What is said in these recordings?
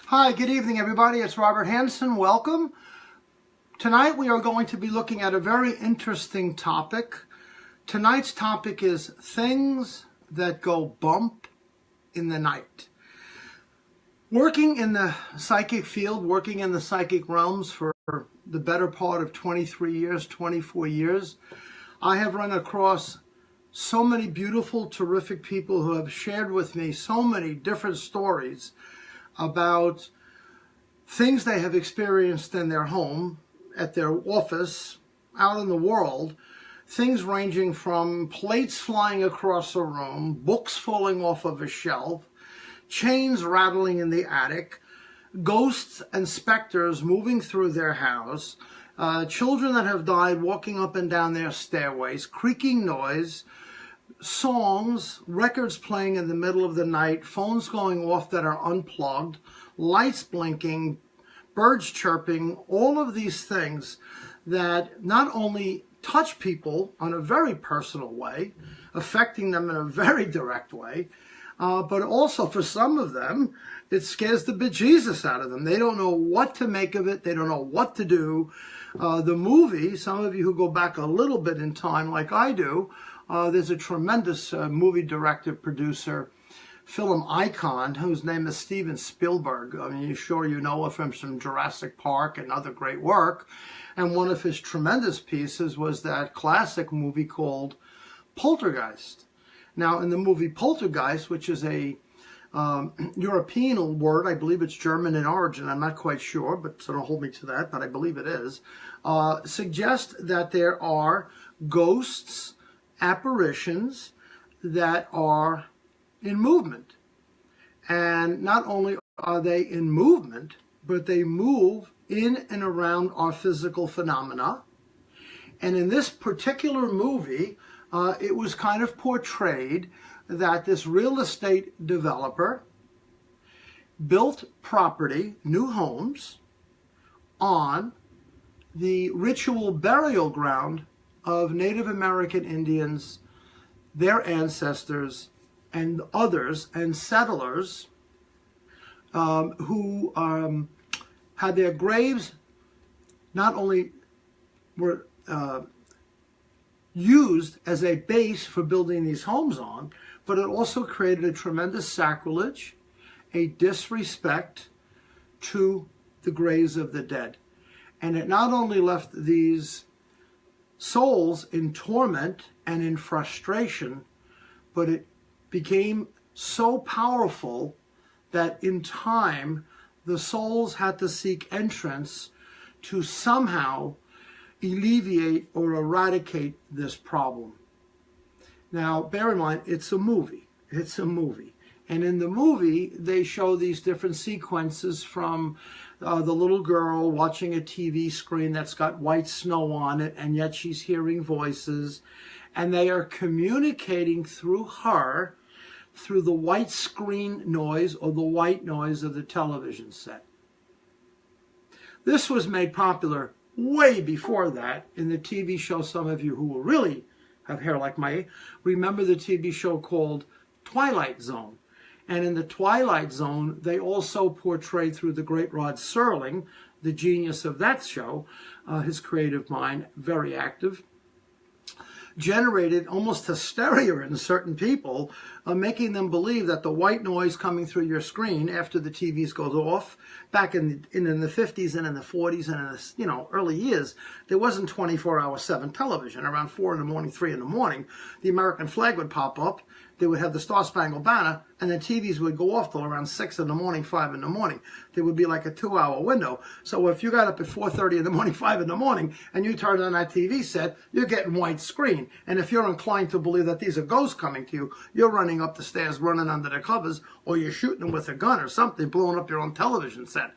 Hi, good evening everybody. It's Robert Hansen. Welcome. Tonight we are going to be looking at a very interesting topic. Tonight's topic is things that go bump in the night. Working in the psychic field, working in the psychic realms for the better part of 23 years, 24 years, I have run across so many beautiful, terrific people who have shared with me so many different stories about things they have experienced in their home, at their office, out in the world, things ranging from plates flying across a room, books falling off of a shelf, chains rattling in the attic, ghosts and specters moving through their house, children that have died walking up and down their stairways, creaking noise, songs, records playing in the middle of the night, phones going off that are unplugged, lights blinking, birds chirping, all of these things that not only touch people on a very personal way, affecting them in a very direct way, but also for some of them, it scares the bejesus out of them. They don't know what to make of it. They don't know what to do. The movie, some of you who go back a little bit in time like I do, there's a tremendous movie director, producer, film icon whose name is Steven Spielberg. I mean, sure you know of him from Jurassic Park and other great work. And one of his tremendous pieces was that classic movie called Poltergeist. Now, in the movie Poltergeist, which is a European word, I believe it's German in origin, I'm not quite sure, but so don't hold me to that, but I believe it is, suggests that there are ghosts, apparitions that are in movement. And not only are they in movement, but they move in and around our physical phenomena. And in this particular movie, it was kind of portrayed that this real estate developer built property, new homes, on the ritual burial ground of Native American Indians, their ancestors, and others, and settlers who had their graves not only were used as a base for building these homes on, but it also created a tremendous sacrilege, a disrespect to the graves of the dead. And it not only left these souls in torment and in frustration, but it became so powerful that in time the souls had to seek entrance to somehow alleviate or eradicate this problem. Now, bear in mind, it's a movie. It's a movie. And in the movie, they show these different sequences from the little girl watching a TV screen that's got white snow on it, and yet she's hearing voices. And they are communicating through her, through the white screen noise or the white noise of the television set. This was made popular way before that in the TV show. Some of you who will really have hair like my, remember the TV show called Twilight Zone. And in the Twilight Zone, they also portrayed through the great Rod Serling, the genius of that show, his creative mind, very active, generated almost hysteria in certain people, making them believe that the white noise coming through your screen after the TVs goes off, back in the 50s and in the 40s and in the early years, there wasn't 24/7 television. Around 4 in the morning, 3 in the morning, the American flag would pop up. They would have the Star-Spangled Banner, and the TVs would go off till around 6 in the morning, 5 in the morning. There would be like a 2-hour window. So if you got up at 4:30 in the morning, 5 in the morning, and you turned on that TV set, you're getting white screen. And if you're inclined to believe that these are ghosts coming to you, you're running up the stairs, running under the covers, or you're shooting them with a gun or something, blowing up your own television set.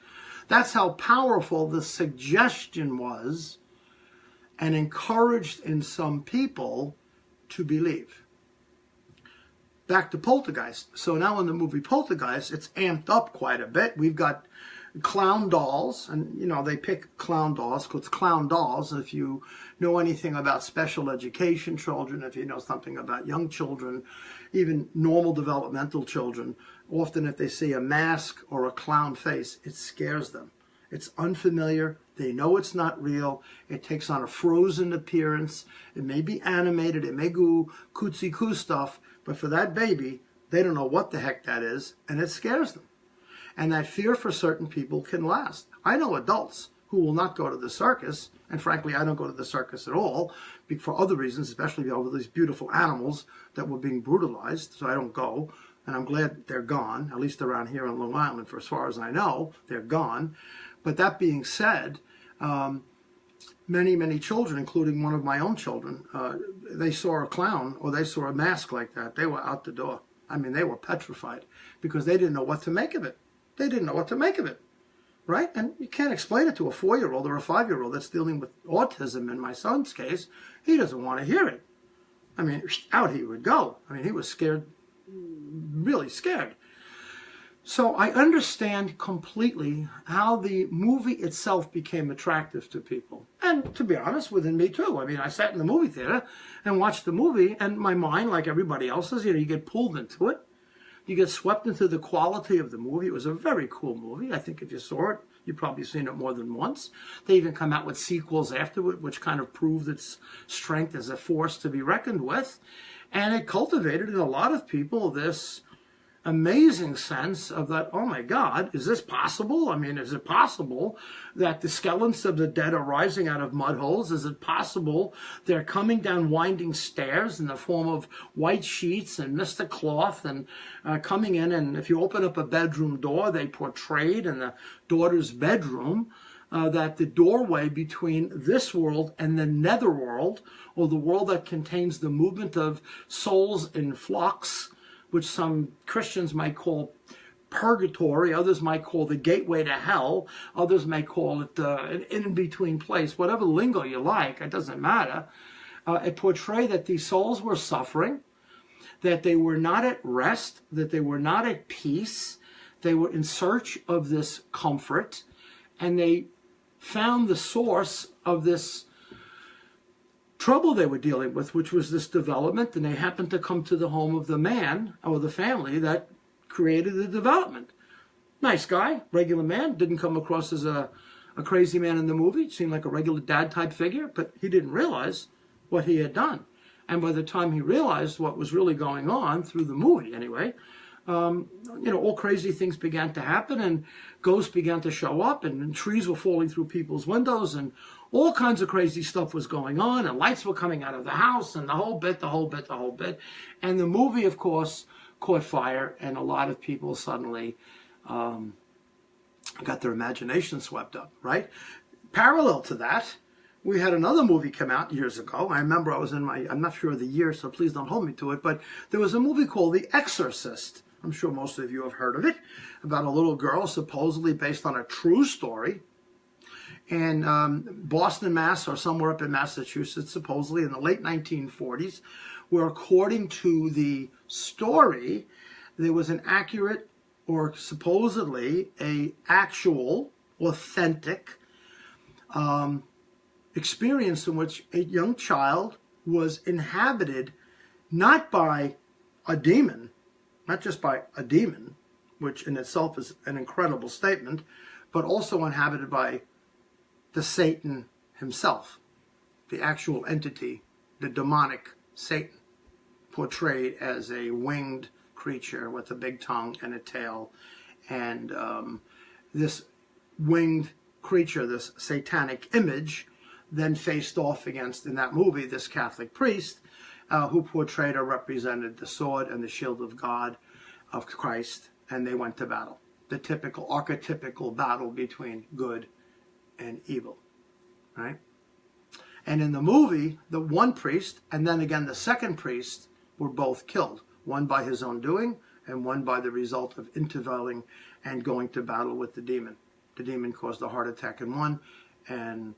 That's how powerful the suggestion was, and encouraged in some people to believe. Back to Poltergeist. So now in the movie Poltergeist, it's amped up quite a bit. We've got clown dolls, and you know, they pick clown dolls because clown dolls, if you know anything about special education children, if you know something about young children, even normal developmental children, often if they see a mask or a clown face, it scares them. It's unfamiliar. They know it's not real. It takes on a frozen appearance. It may be animated. It may go cootsy-coo stuff. But for that baby, they don't know what the heck that is, and it scares them. And that fear for certain people can last. I know adults who will not go to the circus, and frankly, I don't go to the circus at all for other reasons, especially over these beautiful animals that were being brutalized, so I don't go. And I'm glad they're gone, at least around here on Long Island, for as far as I know, they're gone. But that being said, many, many children, including one of my own children, they saw a clown or they saw a mask like that. They were out the door. I mean, they were petrified because they didn't know what to make of it. They didn't know what to make of it, right? And you can't explain it to a 4-year-old or a 5-year-old that's dealing with autism. In my son's case, he doesn't want to hear it. I mean, out he would go. I mean, he was scared, really scared. So I understand completely how the movie itself became attractive to people. And to be honest, within me too. I mean, I sat in the movie theater and watched the movie, and my mind, like everybody else's, you know, you get pulled into it. You get swept into the quality of the movie. It was a very cool movie. I think if you saw it, you've probably seen it more than once. They even come out with sequels afterward, which kind of proved its strength as a force to be reckoned with. And it cultivated in a lot of people this amazing sense of that, oh my God, is this possible? I mean, is it possible that the skeletons of the dead are rising out of mud holes? Is it possible they're coming down winding stairs in the form of white sheets and mystic cloth and coming in? And if you open up a bedroom door, they portrayed in the daughter's bedroom that the doorway between this world and the netherworld, or the world that contains the movement of souls in flux, which some Christians might call purgatory, others might call the gateway to hell, others may call it an in-between place, whatever lingo you like, it doesn't matter. It portrayed that these souls were suffering, that they were not at rest, that they were not at peace, they were in search of this comfort, and they found the source of this trouble they were dealing with, which was this development, and they happened to come to the home of the man or the family that created the development. Nice guy, regular man, didn't come across as a crazy man in the movie. Seemed like a regular dad type figure, but he didn't realize what he had done. And by the time he realized what was really going on, through the movie anyway, you know, all crazy things began to happen, and ghosts began to show up, and trees were falling through people's windows, and all kinds of crazy stuff was going on, and lights were coming out of the house, and the whole bit. And the movie, of course, caught fire, and a lot of people suddenly got their imagination swept up, right? Parallel to that, we had another movie come out years ago. I remember I was in I'm not sure of the year, so please don't hold me to it, but there was a movie called The Exorcist. I'm sure most of you have heard of it, about a little girl supposedly based on a true story in Boston, Mass, or somewhere up in Massachusetts, supposedly in the late 1940s, where according to the story, there was an accurate, or supposedly a actual, authentic experience in which a young child was inhabited not by a demon, not just by a demon, which in itself is an incredible statement, but also inhabited by the Satan himself, the actual entity, the demonic Satan, portrayed as a winged creature with a big tongue and a tail. And this winged creature, this satanic image, then faced off against, in that movie, this Catholic priest who portrayed or represented the sword and the shield of God, of Christ, and they went to battle. The typical, archetypical battle between good and evil, right? And in the movie, the one priest, and then again the second priest, were both killed. One by his own doing, and one by the result of intervening and going to battle with the demon. The demon caused a heart attack in one, and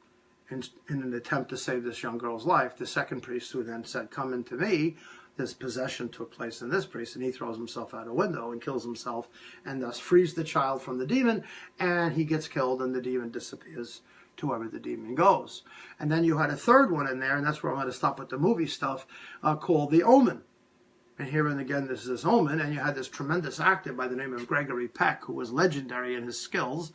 in an attempt to save this young girl's life, the second priest, who then said, "Come into me," this possession took place in this priest, and he throws himself out a window and kills himself, and thus frees the child from the demon, and he gets killed, and the demon disappears to wherever the demon goes. And then you had a third one in there, and that's where I'm going to stop with the movie stuff, called The Omen. And here and again, this is this Omen, and you had this tremendous actor by the name of Gregory Peck, who was legendary in his skills,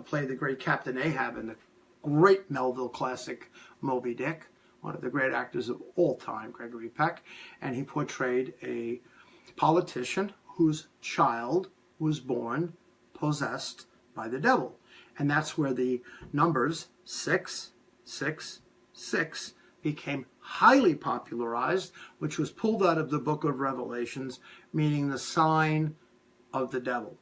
played the great Captain Ahab in the great Melville classic Moby Dick, one of the great actors of all time, Gregory Peck, and he portrayed a politician whose child was born possessed by the devil. And that's where the numbers 666 became highly popularized, which was pulled out of the book of Revelations, meaning the sign of the devil.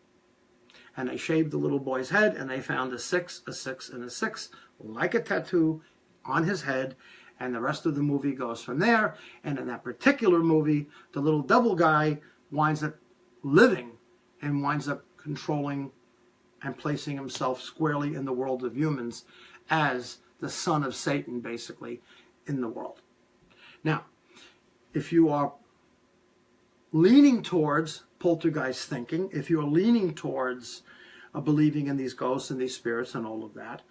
And they shaved the little boy's head, and they found a 6, a 6, and a 6, like a tattoo on his head. And the rest of the movie goes from there. And in that particular movie, the little devil guy winds up living and winds up controlling and placing himself squarely in the world of humans as the son of Satan, basically, in the world. Now, if you are leaning towards poltergeist thinking, if you're leaning towards believing in these ghosts and these spirits and all of that,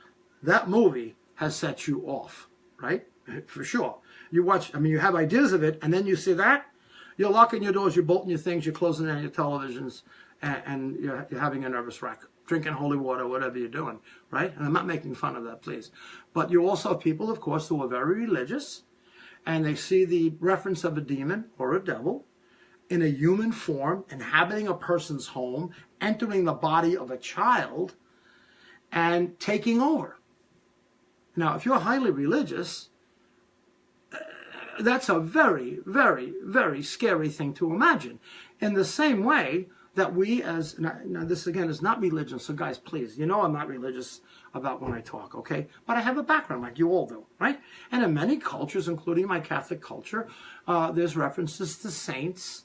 that movie has set you off, right? For sure. You watch, I mean, you have ideas of it, and then you see that, you're locking your doors, you're bolting your things, you're closing down your televisions, and you're having a nervous wreck, drinking holy water, whatever you're doing, right? And I'm not making fun of that, please. But you also have people, of course, who are very religious, and they see the reference of a demon or a devil in a human form, inhabiting a person's home, entering the body of a child, and taking over. Now, if you're highly religious, that's a very, very, very scary thing to imagine. In the same way that we as, now this again is not religion, so guys, please, you know I'm not religious about when I talk, okay? But I have a background like you all do, right? And in many cultures, including my Catholic culture, there's references to saints,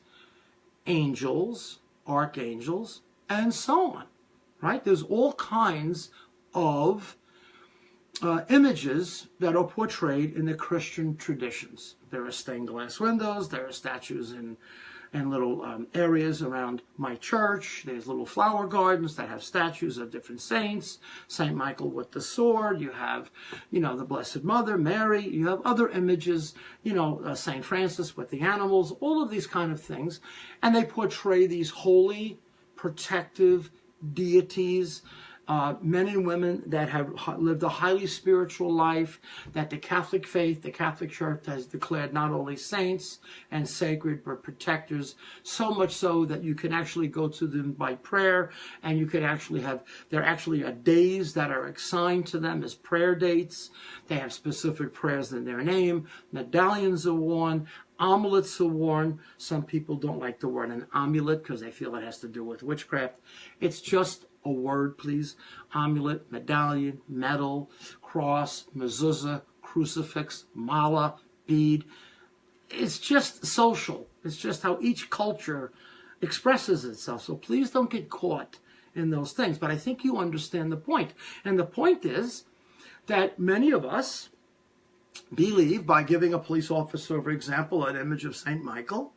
angels, archangels, and so on, right? There's all kinds of images that are portrayed in the Christian traditions. There are stained glass windows, there are statues in little areas around my church. There's little flower gardens that have statues of different saints. St. Michael with the sword. You have, you know, the Blessed Mother, Mary. You have other images, you know, St. Francis with the animals, all of these kind of things. And they portray these holy, protective deities, men and women that have lived a highly spiritual life, that the Catholic faith, the Catholic Church has declared not only saints and sacred, but protectors, so much so that you can actually go to them by prayer, and you can actually have, there actually are days that are assigned to them as prayer dates. They have specific prayers in their name. Medallions are worn. Amulets are worn. Some people don't like the word an amulet because they feel it has to do with witchcraft. It's just a word, please. Amulet, medallion, medal, cross, mezuzah, crucifix, mala, bead. It's just social. It's just how each culture expresses itself. So please don't get caught in those things. But I think you understand the point. And the point is that many of us believe by giving a police officer, for example, an image of St. Michael,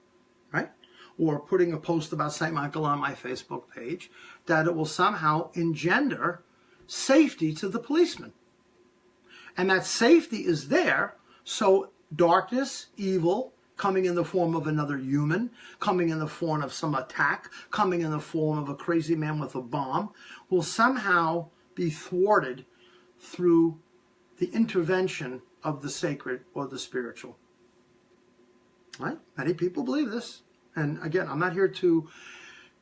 right? Or putting a post about St. Michael on my Facebook page, that it will somehow engender safety to the policeman. And that safety is there, so darkness, evil, coming in the form of another human, coming in the form of some attack, coming in the form of a crazy man with a bomb, will somehow be thwarted through the intervention of the sacred or the spiritual. Right? Many people believe this. And again, I'm not here to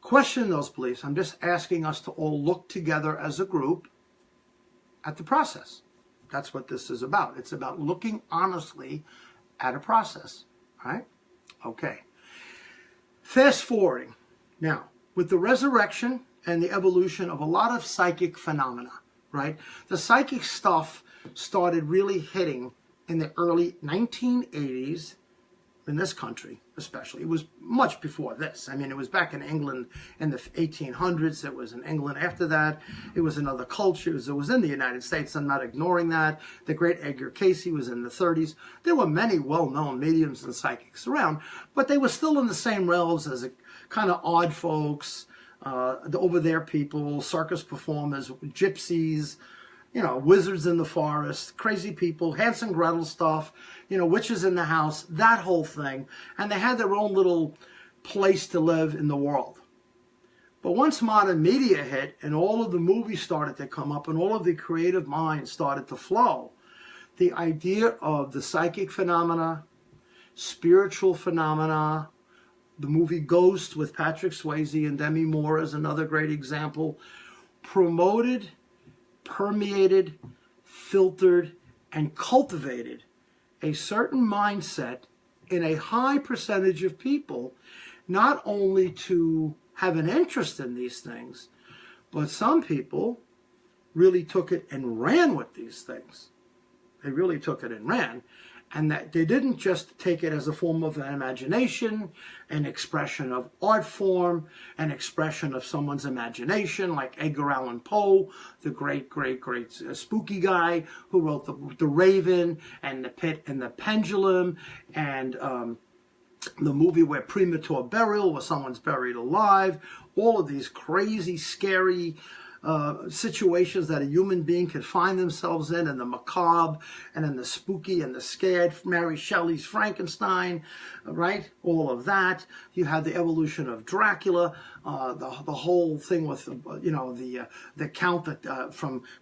question those beliefs. I'm just asking us to all look together as a group at the process. That's what this is about. It's about looking honestly at a process. Right? Okay. Fast forwarding. Now, with the resurrection and the evolution of a lot of psychic phenomena, right? The psychic stuff started really hitting in the early 1980s in this country especially. It was much before this. I mean, it was back in England in the 1800s. It was in England after that. It was in other cultures. It was in the United States. I'm not ignoring that. The great Edgar Cayce was in the 30s. There were many well-known mediums and psychics around, but they were still in the same realms as a kind of odd folks, the over there people, circus performers, gypsies, you know, wizards in the forest, crazy people, Hansel and Gretel stuff, you know, witches in the house, that whole thing. And they had their own little place to live in the world. But once modern media hit and all of the movies started to come up and all of the creative minds started to flow, the idea of the psychic phenomena, spiritual phenomena, the movie Ghost with Patrick Swayze and Demi Moore is another great example, promoted, permeated, filtered, and cultivated a certain mindset in a high percentage of people, not only to have an interest in these things, but some people really took it and ran with these things. They really took it and ran. And that they didn't just take it as a form of an imagination, an expression of art form, an expression of someone's imagination, like Edgar Allan Poe, the great spooky guy who wrote the Raven and the Pit and the Pendulum, and the movie where premature burial, where someone's buried alive. All of these crazy, scary situations that a human being could find themselves in the macabre and in the spooky and the scared. Mary Shelley's Frankenstein, right? All of that. You have the evolution of Dracula, the whole thing with you know, the count that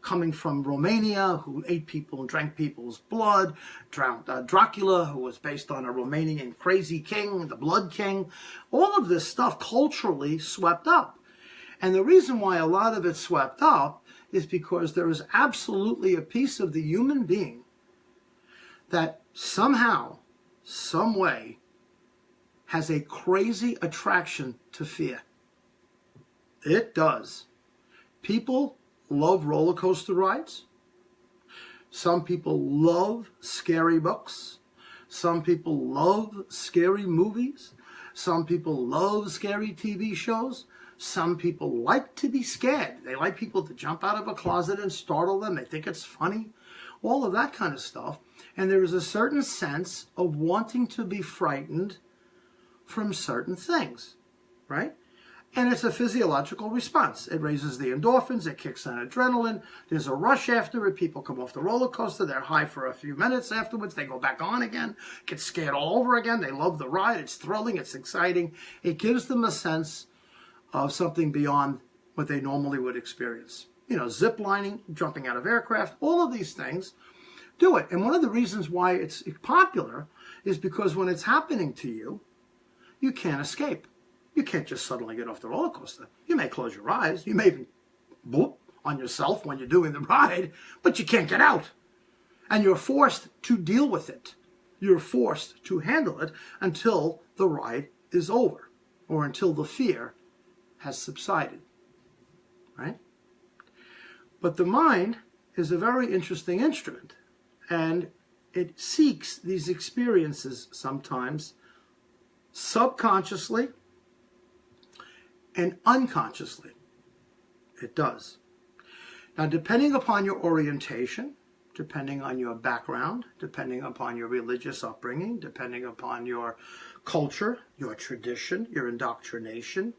coming from Romania, who ate people and drank people's blood. Dracula, who was based on a Romanian crazy king, the Blood King. All of this stuff culturally swept up. And the reason why a lot of it swept up is because there is absolutely a piece of the human being that somehow, some way, has a crazy attraction to fear. It does. People love roller coaster rides. Some people love scary books. Some people love scary movies. Some people love scary TV shows. Some people like to be scared. They like people to jump out of a closet and startle them. They think it's funny. All of that kind of stuff. And there is a certain sense of wanting to be frightened from certain things, right? And it's a physiological response. It raises the endorphins. It kicks in adrenaline. There's a rush after it. People come off the roller coaster. They're high for a few minutes afterwards. They go back on again, get scared all over again. They love the ride. It's thrilling. It's exciting. It gives them a sense of something beyond what they normally would experience. You know, zip lining, jumping out of aircraft, all of these things do it. And one of the reasons why it's popular is because when it's happening to you, you can't escape. You can't just suddenly get off the roller coaster. You may close your eyes. You may even boop on yourself when you're doing the ride, but you can't get out. And you're forced to deal with it. You're forced to handle it until the ride is over or until the fear has subsided, right? But the mind is a very interesting instrument, and it seeks these experiences sometimes subconsciously and unconsciously. It does. Now, depending upon your orientation, depending on your background, depending upon your religious upbringing, depending upon your culture, your tradition, your indoctrination,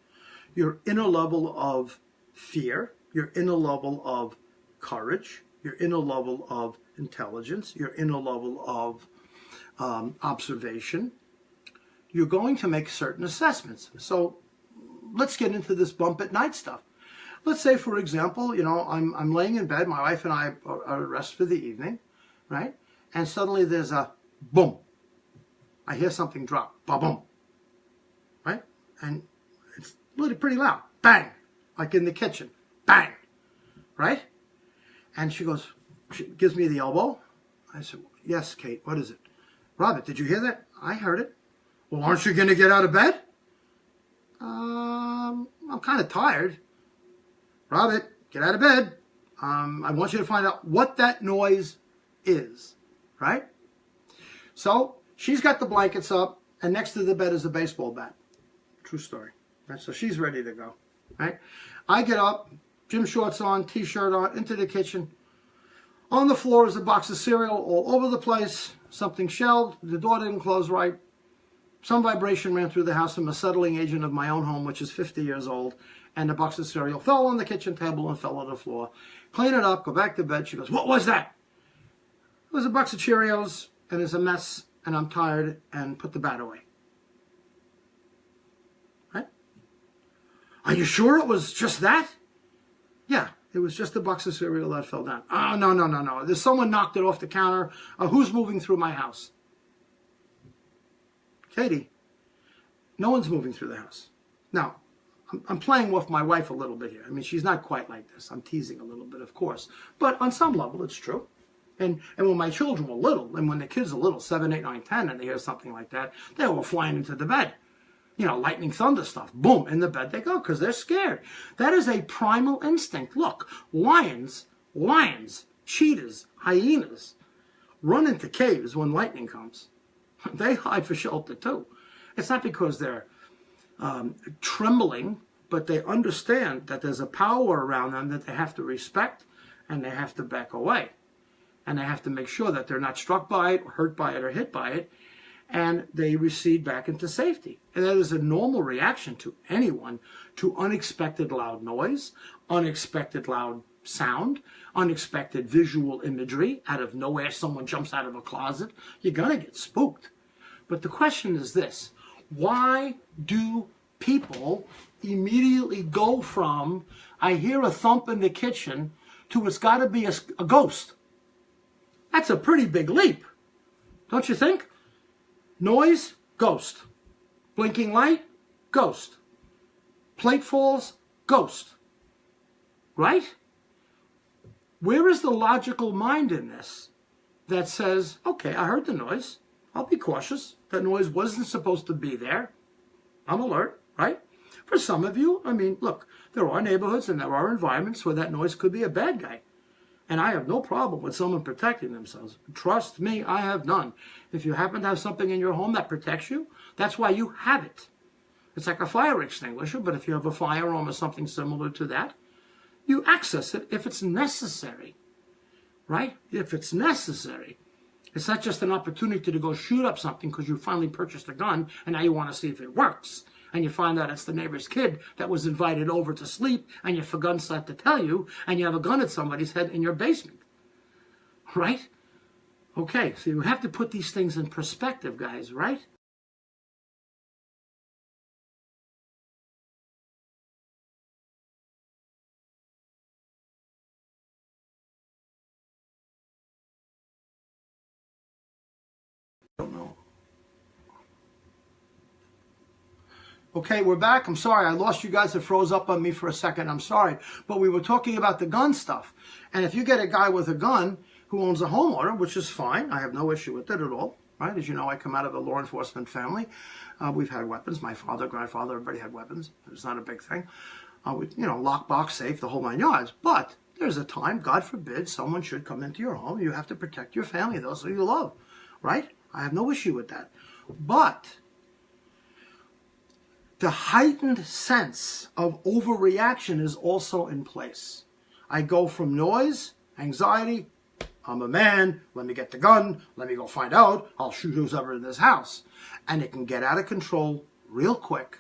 your inner level of fear, your inner level of courage, your inner level of intelligence, your inner level of observation, you're going to make certain assessments. So let's get into this bump at night stuff. Let's say, for example, you know, I'm laying in bed, my wife and I are at rest for the evening, right? And suddenly there's a boom. I hear something drop, ba-boom, right? And it's really pretty loud. Bang! Like in the kitchen. Bang! Right? And she gives me the elbow. I said, yes, Kate, what is it? Robert, did you hear that? I heard it. Well, aren't you going to get out of bed? I'm kind of tired. Robert, get out of bed. I want you to find out what that noise is. Right? So she's got the blankets up and next to the bed is a baseball bat. True story. Right? So she's ready to go. Right? I get up, gym shorts on, t-shirt on, into the kitchen. On the floor is a box of cereal all over the place. Something shelved. The door didn't close right. Some vibration ran through the house from a settling agent of my own home, which is 50 years old. And the box of cereal fell on the kitchen table and fell on the floor. Clean it up, go back to bed. She goes, "What was that?" It was a box of Cheerios, and it's a mess, and I'm tired, and put the bat away. Right? Are you sure it was just that? Yeah, it was just a box of cereal that fell down. Oh, no. There's someone knocked it off the counter. Who's moving through my house? Katie, no one's moving through the house. Now, I'm playing with my wife a little bit here. I mean, she's not quite like this. I'm teasing a little bit, of course. But on some level, it's true. And when my children were little, and when the kids are little, 7, 8, 9, 10, and they hear something like that, they were flying into the bed. You know, lightning, thunder stuff. Boom, in the bed they go, because they're scared. That is a primal instinct. Look, lions, cheetahs, hyenas run into caves when lightning comes. They hide for shelter, too. It's not because they're trembling, but they understand that there's a power around them that they have to respect, and they have to back away. And they have to make sure that they're not struck by it, or hurt by it, or hit by it, and they recede back into safety. And that is a normal reaction to anyone to unexpected loud noise, unexpected loud sound, unexpected visual imagery. Out of nowhere, someone jumps out of a closet. You're going to get spooked. But the question is this: why do people immediately go from, I hear a thump in the kitchen, to it's got to be a ghost? That's a pretty big leap, don't you think? Noise, ghost. Blinking light, ghost. Plate falls, ghost. Right? Where is the logical mind in this that says, okay, I heard the noise. I'll be cautious. That noise wasn't supposed to be there. I'm alert, right? For some of you, I mean, look, there are neighborhoods and there are environments where that noise could be a bad guy. And I have no problem with someone protecting themselves. Trust me, I have none. If you happen to have something in your home that protects you, that's why you have it. It's like a fire extinguisher, but if you have a firearm or something similar to that, you access it if it's necessary, right? If it's necessary. It's not just an opportunity to go shoot up something because you finally purchased a gun and now you want to see if it works. And you find out it's the neighbor's kid that was invited over to sleep, and you forgot to tell you, and you have a gun at somebody's head in your basement. Right? Okay, so you have to put these things in perspective, guys, right? I don't know. Okay, we're back. I'm sorry. I lost you guys. It froze up on me for a second. I'm sorry. But we were talking about the gun stuff. And if you get a guy with a gun who owns a homeowner, which is fine. I have no issue with it at all. Right? As you know, I come out of a law enforcement family. We've had weapons. My father, grandfather, everybody had weapons. It's not a big thing. Lockbox, safe, the whole 9 yards. But there's a time, God forbid, someone should come into your home. You have to protect your family, those who you love. Right? I have no issue with that. But the heightened sense of overreaction is also in place. I go from noise, anxiety, I'm a man, let me get the gun, let me go find out, I'll shoot who's ever in this house. And it can get out of control real quick.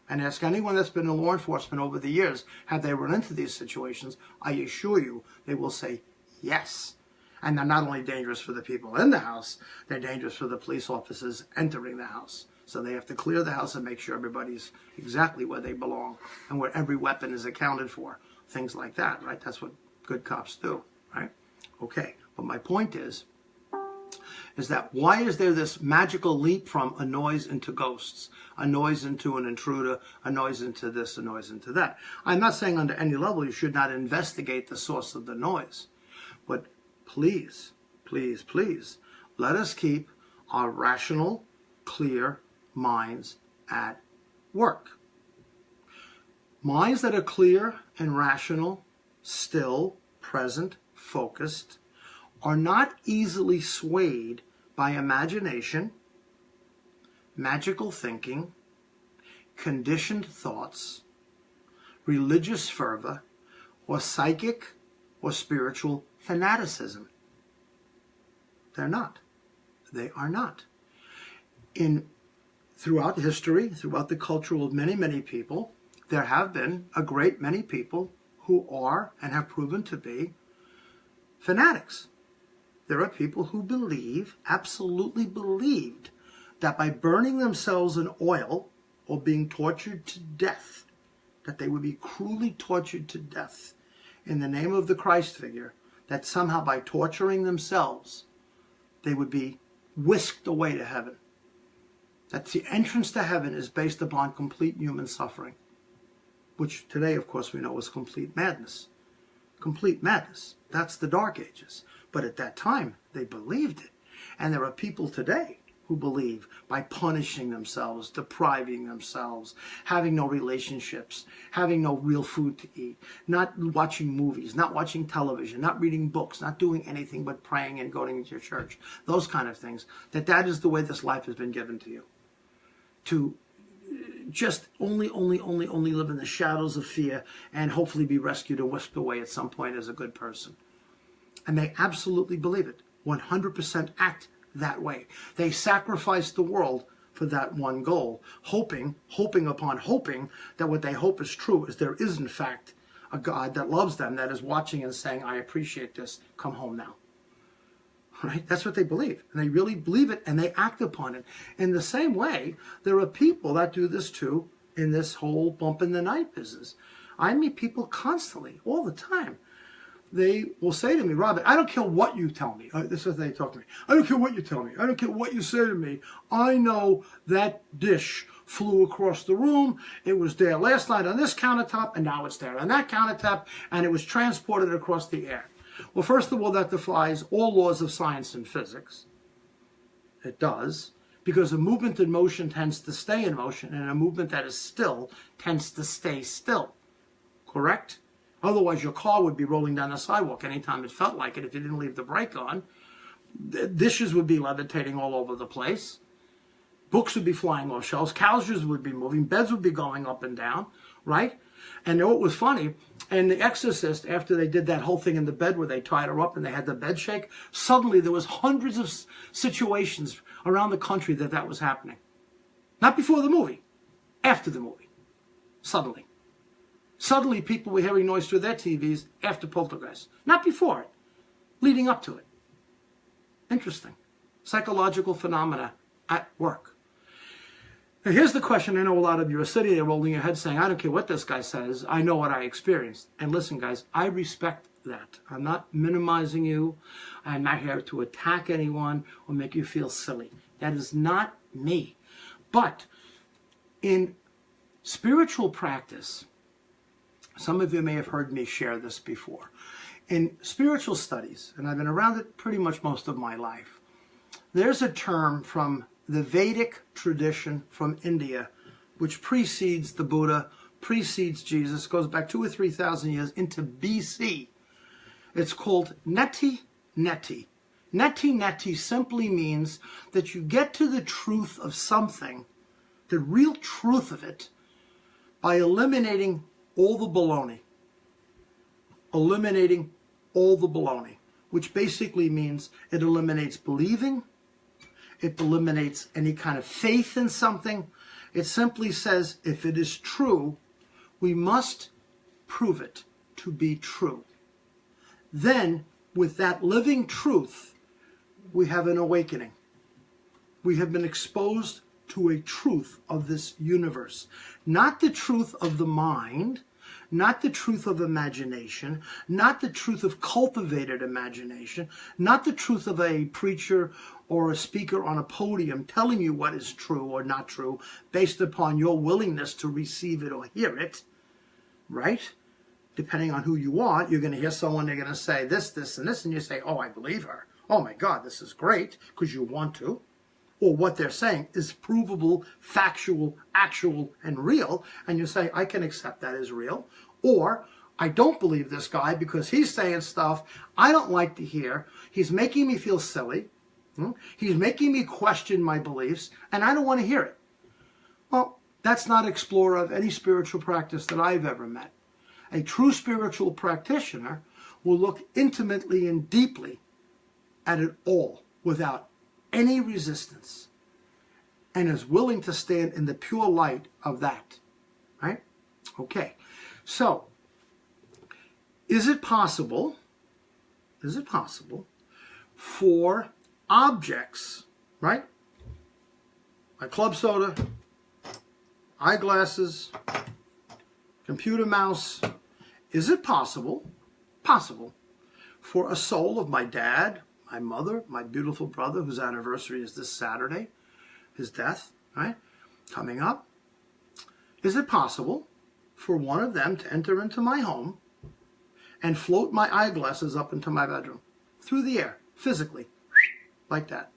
And ask anyone that's been in law enforcement over the years, have they run into these situations? I assure you, they will say yes. And they're not only dangerous for the people in the house, they're dangerous for the police officers entering the house. So they have to clear the house and make sure everybody's exactly where they belong and where every weapon is accounted for. Things like that, right? That's what good cops do, right? Okay, but my point is that why is there this magical leap from a noise into ghosts, a noise into an intruder, a noise into this, a noise into that? I'm not saying under any level you should not investigate the source of the noise, but please, please, please, let us keep our rational, clear minds at work. Minds that are clear and rational, still, present, focused, are not easily swayed by imagination, magical thinking, conditioned thoughts, religious fervor, or psychic or spiritual fanaticism. They're not. They are not. Throughout history, throughout the culture of many, many people, there have been a great many people who are and have proven to be fanatics. There are people who believe, absolutely believed, that by burning themselves in oil or being tortured to death, that they would be cruelly tortured to death in the name of the Christ figure, that somehow by torturing themselves, they would be whisked away to heaven. That the entrance to heaven is based upon complete human suffering, which today, of course, we know is complete madness. Complete madness. That's the Dark Ages. But at that time, they believed it. And there are people today who believe by punishing themselves, depriving themselves, having no relationships, having no real food to eat, not watching movies, not watching television, not reading books, not doing anything but praying and going to church, those kind of things, that is the way this life has been given to you. To just only live in the shadows of fear and hopefully be rescued or whisked away at some point as a good person. And they absolutely believe it. 100% act that way. They sacrifice the world for that one goal, hoping upon hoping that what they hope is true, is there is in fact a God that loves them, that is watching and saying, I appreciate this, come home now. Right? That's what they believe. And they really believe it and they act upon it. In the same way, there are people that do this too in this whole bump in the night business. I meet people constantly, all the time. They will say to me, Robert, I don't care what you tell me. This is what they talk to me. I don't care what you tell me. I don't care what you say to me. I know that dish flew across the room. It was there last night on this countertop, and now it's there on that countertop, and it was transported across the air. Well, first of all, that defies all laws of science and physics. It does, because a movement in motion tends to stay in motion, and a movement that is still tends to stay still. Correct? Otherwise, your car would be rolling down the sidewalk anytime it felt like it if you didn't leave the brake on. Dishes would be levitating all over the place. Books would be flying off shelves. Couches would be moving. Beds would be going up and down, right? And you know what was funny? And the Exorcist, after they did that whole thing in the bed where they tied her up and they had the bed shake, suddenly there was hundreds of situations around the country that was happening. Not before the movie, after the movie. Suddenly. Suddenly people were hearing noise through their TVs after Poltergeist. Not before it, leading up to it. Interesting. Psychological phenomena at work. Now here's the question. I know a lot of you are sitting there rolling your head saying, I don't care what this guy says. I know what I experienced. And listen, guys, I respect that. I'm not minimizing you. I'm not here to attack anyone or make you feel silly. That is not me. But in spiritual practice, some of you may have heard me share this before. In spiritual studies, and I've been around it pretty much most of my life, there's a term from the Vedic tradition from India, which precedes the Buddha, precedes Jesus, goes back 2,000 or 3,000 years into BC. It's called neti neti. Neti neti simply means that you get to the truth of something, the real truth of it, by eliminating all the baloney. Eliminating all the baloney, which basically means it eliminates believing, it eliminates any kind of faith in something. It simply says, if it is true, we must prove it to be true. Then, with that living truth, we have an awakening. We have been exposed to a truth of this universe. Not the truth of the mind, not the truth of imagination, not the truth of cultivated imagination, not the truth of a preacher or a speaker on a podium telling you what is true or not true based upon your willingness to receive it or hear it, right? Depending on who you are, you're going to hear someone, they're going to say this, this, and this, and you say, oh, I believe her. Oh my God, this is great, because you want to. Or what they're saying is provable, factual, actual, and real, and you say, I can accept that as real. Or, I don't believe this guy because he's saying stuff I don't like to hear. He's making me feel silly. He's making me question my beliefs, and I don't want to hear it. Well, that's not explorer of any spiritual practice that I've ever met. A true spiritual practitioner will look intimately and deeply at it all without any resistance and is willing to stand in the pure light of that. Right? Okay. So, is it possible for objects, right? My club soda, eyeglasses, computer mouse, is it possible for a soul of my dad, my mother, my beautiful brother, whose anniversary is this Saturday, his death, right, coming up, is it possible for one of them to enter into my home and float my eyeglasses up into my bedroom through the air, physically, like that?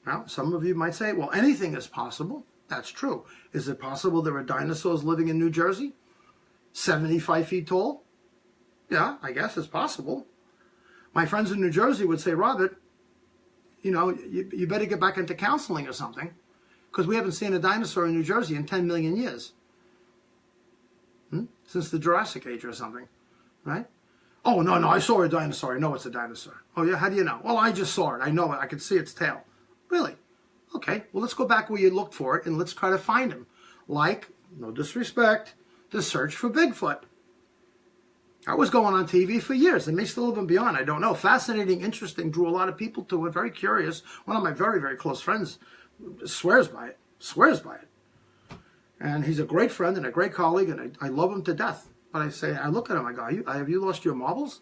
Now, some of you might say, well, anything is possible. That's true. Is it possible there are dinosaurs living in New Jersey, 75 feet tall? Yeah, I guess it's possible. My friends in New Jersey would say, Robert, you know, you better get back into counseling or something, because we haven't seen a dinosaur in New Jersey in 10 million years. Since the Jurassic Age or something, right? Oh, no, I saw a dinosaur. I know it's a dinosaur. Oh, yeah? How do you know? Well, I just saw it. I know it. I could see its tail. Really? Okay, well, let's go back where you looked for it and let's try to find him. Like, no disrespect, the search for Bigfoot. That was going on TV for years. It may still have been beyond. I don't know. Fascinating, interesting, drew a lot of people to it. Very curious. One of my very, very close friends swears by it. And he's a great friend and a great colleague, and I love him to death. But I look at him, I go, have you lost your marbles?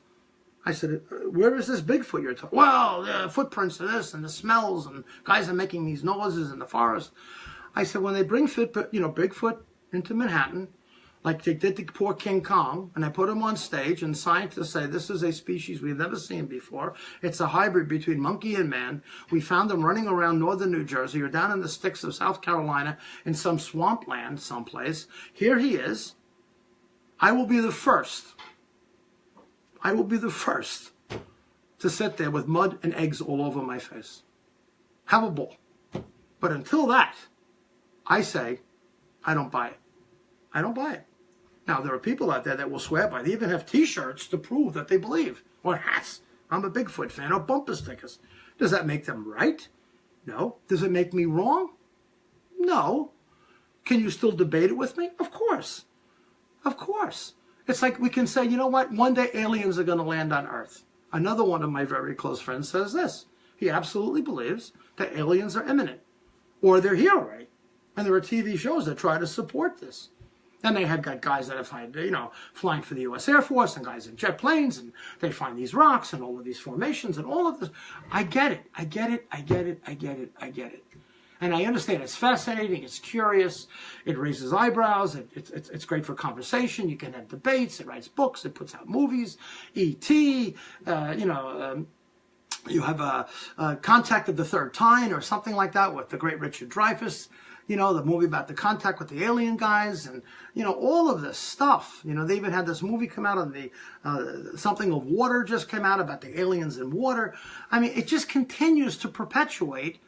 I said, where is this Bigfoot you're talking? Well, the footprints of this and the smells, and guys are making these noises in the forest. I said, when they bring Bigfoot into Manhattan, like they did to poor King Kong, and I put him on stage, and scientists say this is a species we've never seen before. It's a hybrid between monkey and man. We found them running around northern New Jersey or down in the sticks of South Carolina in some swampland someplace. Here he is. I will be the first to sit there with mud and eggs all over my face. Have a ball. But until that, I say, I don't buy it. I don't buy it. Now, there are people out there that will swear by it. They even have T-shirts to prove that they believe. Or hats. I'm a Bigfoot fan. Or bumper stickers. Does that make them right? No. Does it make me wrong? No. Can you still debate it with me? Of course. Of course. It's like we can say, you know what? One day aliens are going to land on Earth. Another one of my very close friends says this. He absolutely believes that aliens are imminent. Or they're here already. And there are TV shows that try to support this. And they have got guys that have, flying for the U.S. Air Force and guys in jet planes, and they find these rocks and all of these formations and all of this. I get it. And I understand it's fascinating, it's curious, it raises eyebrows, it's great for conversation, you can have debates, it writes books, it puts out movies, E.T., you have a Contact of the Third Kind or something like that with the great Richard Dreyfuss, the movie about the contact with the alien guys, and, all of this stuff. They even had this movie come out on the, Something of Water just came out about the aliens in water. I mean, it just continues to perpetuate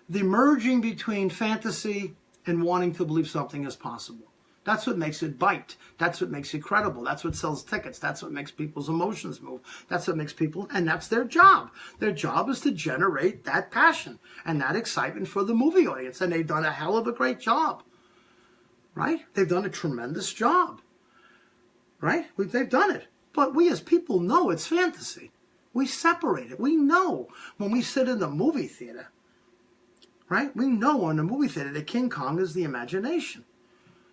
the merging between fantasy and wanting to believe something is possible. That's what makes it bite. That's what makes it credible. That's what sells tickets. That's what makes people's emotions move. That's what makes people, and that's their job. Their job is to generate that passion and that excitement for the movie audience. And they've done a hell of a great job, right? They've done a tremendous job, right? They've done it. But we as people know it's fantasy. We separate it. We know when we sit in the movie theater, right? We know in the movie theater that King Kong is the imagination.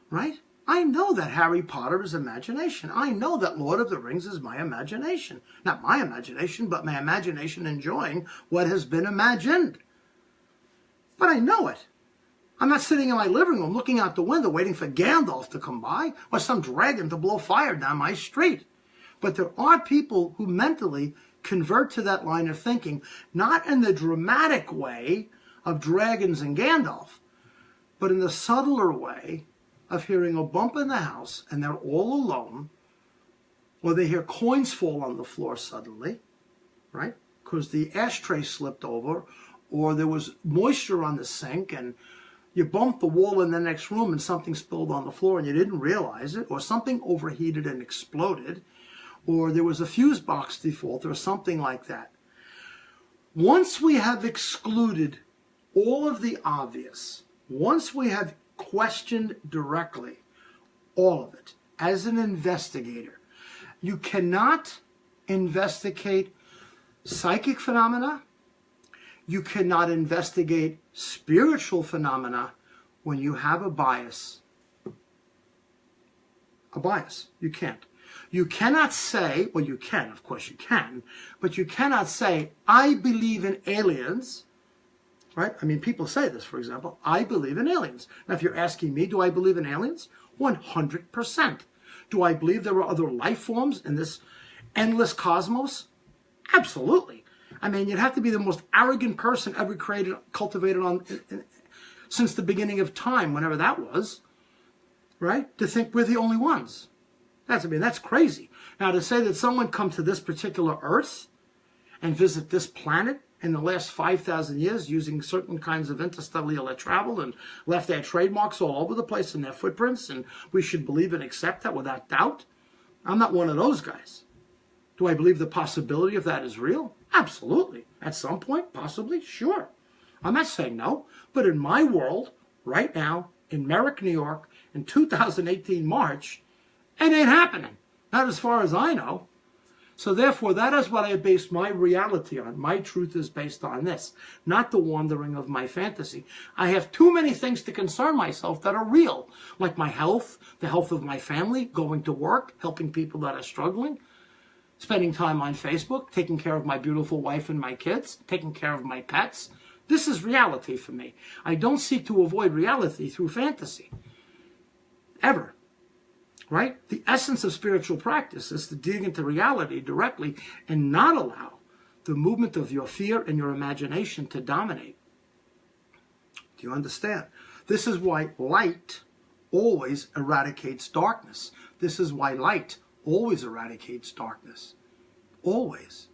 Right? I know that Harry Potter is imagination. I know that Lord of the Rings is my imagination. Not my imagination, but my imagination enjoying what has been imagined. But I know it. I'm not sitting in my living room looking out the window waiting for Gandalf to come by or some dragon to blow fire down my street. But there are people who mentally convert to that line of thinking, not in the dramatic way of dragons and Gandalf, but in the subtler way of hearing a bump in the house and they're all alone, or they hear coins fall on the floor suddenly, right? because the ashtray slipped over, or there was moisture on the sink and you bumped the wall in the next room and something spilled on the floor and you didn't realize it, or something overheated and exploded, or there was a fuse box default or something like that. Once we have excluded all of the obvious, once we have questioned directly all of it, as an investigator, you cannot investigate psychic phenomena, you cannot investigate spiritual phenomena when you have a bias. A bias. You can't. You cannot say, well, you can, of course you can, but you cannot say, I believe in aliens, right? I mean, people say this, for example, I believe in aliens. Now, if you're asking me, do I believe in aliens? 100%. Do I believe there are other life forms in this endless cosmos? Absolutely. I mean, you'd have to be the most arrogant person ever created, cultivated since the beginning of time, whenever that was, right? To think we're the only ones. That's crazy. Now, to say that someone come to this particular Earth and visit this planet in the last 5,000 years using certain kinds of interstellar travel and left their trademarks all over the place in their footprints, and we should believe and accept that without doubt, I'm not one of those guys. Do I believe the possibility of that is real? Absolutely. At some point, possibly, sure. I'm not saying no, but in my world, right now, in Merrick, New York, in 2018 March, it ain't happening. Not as far as I know. So therefore, that is what I base my reality on. My truth is based on this, not the wandering of my fantasy. I have too many things to concern myself that are real, like my health, the health of my family, going to work, helping people that are struggling, spending time on Facebook, taking care of my beautiful wife and my kids, taking care of my pets. This is reality for me. I don't seek to avoid reality through fantasy. Ever. Right? The essence of spiritual practice is to dig into reality directly and not allow the movement of your fear and your imagination to dominate. Do you understand? This is why light always eradicates darkness. This is why light always eradicates darkness. Always.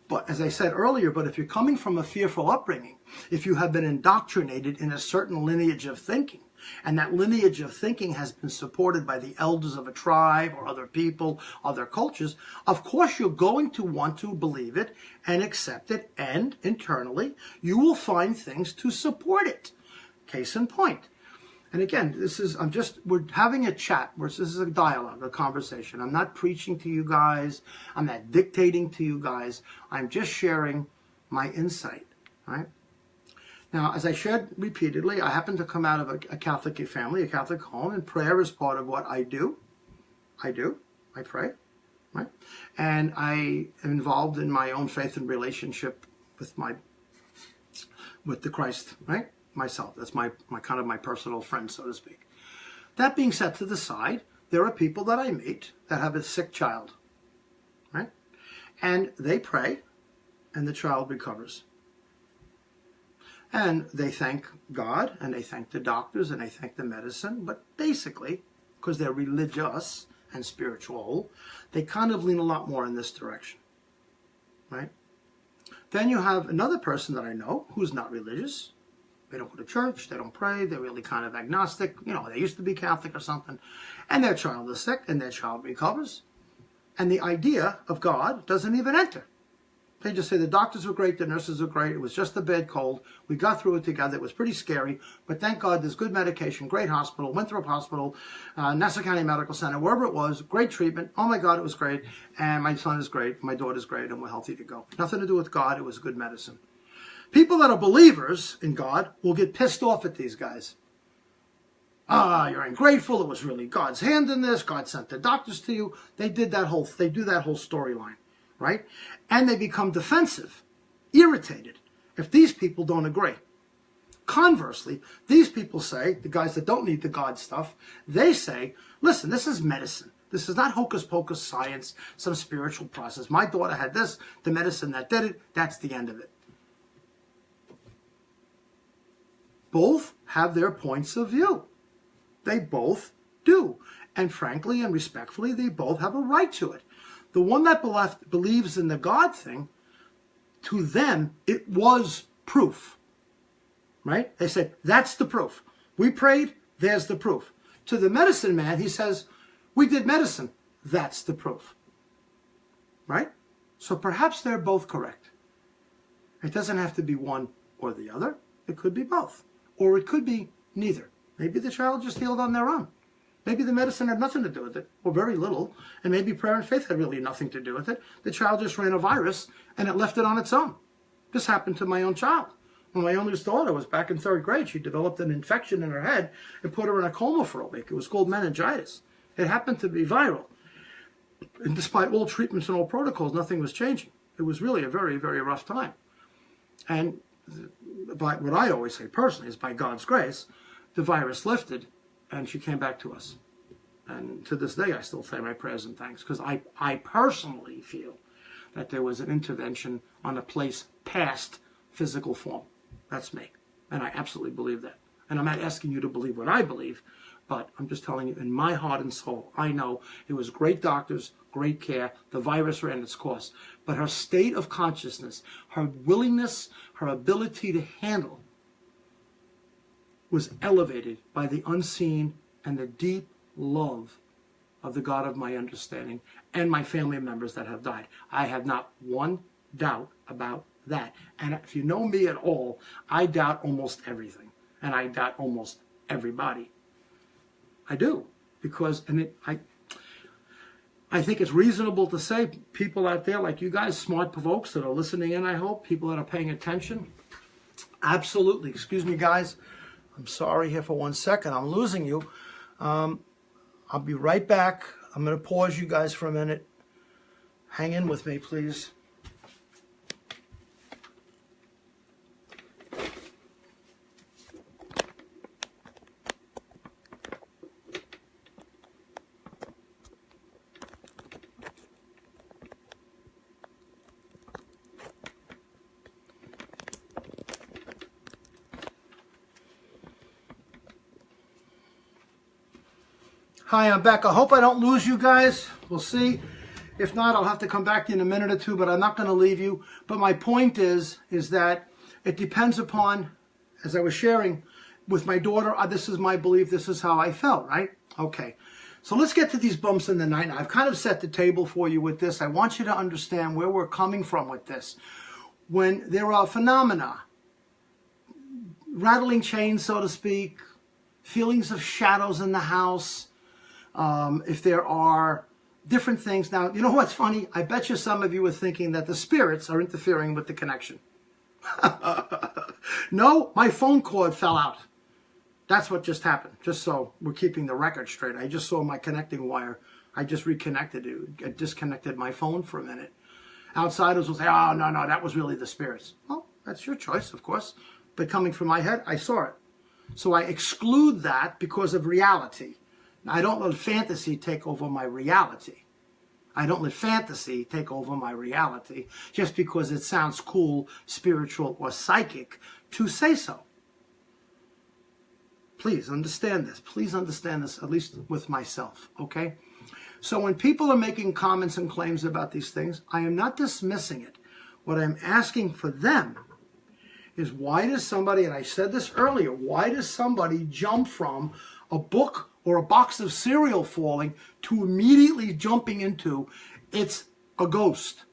But as I said earlier, but if you're coming from a fearful upbringing, if you have been indoctrinated in a certain lineage of thinking, and that lineage of thinking has been supported by the elders of a tribe or other people, other cultures, of course you're going to want to believe it and accept it, and internally you will find things to support it. Case in point. And again, we're having a chat, this is a dialogue, a conversation. I'm not preaching to you guys. I'm not dictating to you guys. I'm just sharing my insight, right? Now, as I shared repeatedly, I happen to come out of a Catholic family, a Catholic home, and prayer is part of what I do. I pray, right? And I am involved in my own faith and relationship with the Christ, right? Myself. That's my kind of my personal friend, so to speak. That being set to the side, there are people that I meet that have a sick child, right? And they pray, and the child recovers. And they thank God, and they thank the doctors, and they thank the medicine. But basically, because they're religious and spiritual, they kind of lean a lot more in this direction, right? Then you have another person that I know who's not religious. They don't go to church, they don't pray, they're really kind of agnostic. You know, they used to be Catholic or something. And their child is sick, and their child recovers. And the idea of God doesn't even enter. They just say the doctors were great, the nurses were great, it was just a bad cold. We got through it together, it was pretty scary, but thank God there's good medication, great hospital, Winthrop Hospital, Nassau County Medical Center, wherever it was, great treatment. Oh my God, it was great, and my son is great, my daughter's great, and we're healthy to go. Nothing to do with God, it was good medicine. People that are believers in God will get pissed off at these guys. You're ungrateful, it was really God's hand in this, God sent the doctors to you. They do that whole storyline. Right? And they become defensive, irritated, if these people don't agree. Conversely, these people say, the guys that don't need the God stuff, they say, listen, this is medicine. This is not hocus pocus science, some spiritual process. My daughter had this, the medicine that did it, that's the end of it. Both have their points of view. They both do. And frankly and respectfully, they both have a right to it. The one that believes in the God thing to them, it was proof, right? They said, that's the proof. We prayed, there's the proof. To the medicine man, he says, we did medicine, that's the proof, right? So perhaps they're both correct. It doesn't have to be one or the other. It could be both, or it could be neither. Maybe the child just healed on their own. Maybe the medicine had nothing to do with it, or very little, and maybe prayer and faith had really nothing to do with it. The child just ran a virus, and it left it on its own. This happened to my own child. When my oldest daughter was back in 3rd grade, she developed an infection in her head and put her in a coma for a week. It was called meningitis. It happened to be viral. And despite all treatments and all protocols, nothing was changing. It was really a very, very rough time. And by what I always say personally is by God's grace, the virus lifted and she came back to us. And to this day, I still say my prayers and thanks, because I personally feel that there was an intervention on a place past physical form. That's me. And I absolutely believe that. And I'm not asking you to believe what I believe, but I'm just telling you, in my heart and soul, I know it was great doctors, great care. The virus ran its course. But her state of consciousness, her willingness, her ability to handle was elevated by the unseen and the deep love of the God of my understanding and my family members that have died. I have not one doubt about that. And if you know me at all, I doubt almost everything. And I doubt almost everybody. I do. Because, I think it's reasonable to say, people out there like you guys, smart folks that are listening in, I hope, people that are paying attention, absolutely. Excuse me, guys. I'm sorry here for 1 second. I'm losing you. I'll be right back. I'm going to pause you guys for a minute. Hang in with me, please. Hi, I'm back. I hope I don't lose you guys. We'll see. If not, I'll have to come back to you in a minute or two, but I'm not going to leave you. But my point is that it depends upon, as I was sharing with my daughter, this is my belief, this is how I felt, right? Okay. So let's get to these bumps in the night. Now, I've kind of set the table for you with this. I want you to understand where we're coming from with this. When there are phenomena, rattling chains, so to speak, feelings of shadows in the house, if there are different things. Now, you know what's funny? I bet you some of you are thinking that the spirits are interfering with the connection. No, my phone cord fell out. That's what just happened. Just so we're keeping the record straight. I just saw my connecting wire. I just reconnected it. I disconnected my phone for a minute. Outsiders will say, oh, no, that was really the spirits. Well, that's your choice, of course. But coming from my head, I saw it. So I exclude that because of reality. I don't let fantasy take over my reality. I don't let fantasy take over my reality just because it sounds cool, spiritual, or psychic to say so. Please understand this. Please understand this, at least with myself, okay? So when people are making comments and claims about these things, I am not dismissing it. What I'm asking for them is, why does somebody, and I said this earlier, why does somebody jump from a book or a box of cereal falling to immediately jumping into, it's a ghost?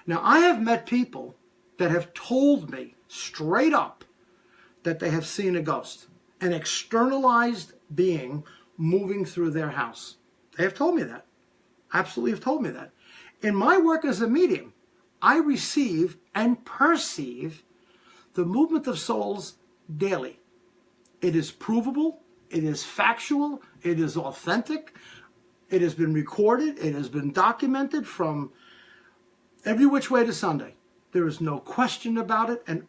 Now, I have met people that have told me straight up that they have seen a ghost, an externalized being moving through their house. They have told me that. Absolutely have told me that. In my work as a medium, I receive and perceive the movement of souls daily. It is provable. It is factual. It is authentic. It has been recorded. It has been documented from every which way to Sunday. There is no question about it. And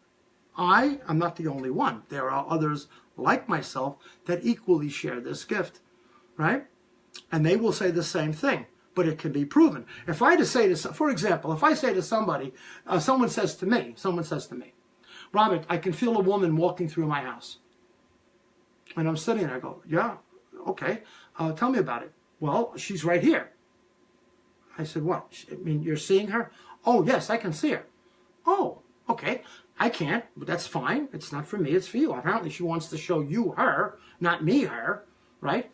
I am not the only one. There are others like myself that equally share this gift, right? And they will say the same thing, but it can be proven. If I just say to, for example, if I say to somebody, someone says to me, Robert, I can feel a woman walking through my house. And I'm sitting there, I go, yeah, okay, tell me about it. Well, she's right here. I said, what? I mean, you're seeing her? Oh, yes, I can see her. Oh, okay. I can't, but that's fine. It's not for me, it's for you. Apparently she wants to show you her, not me her, right?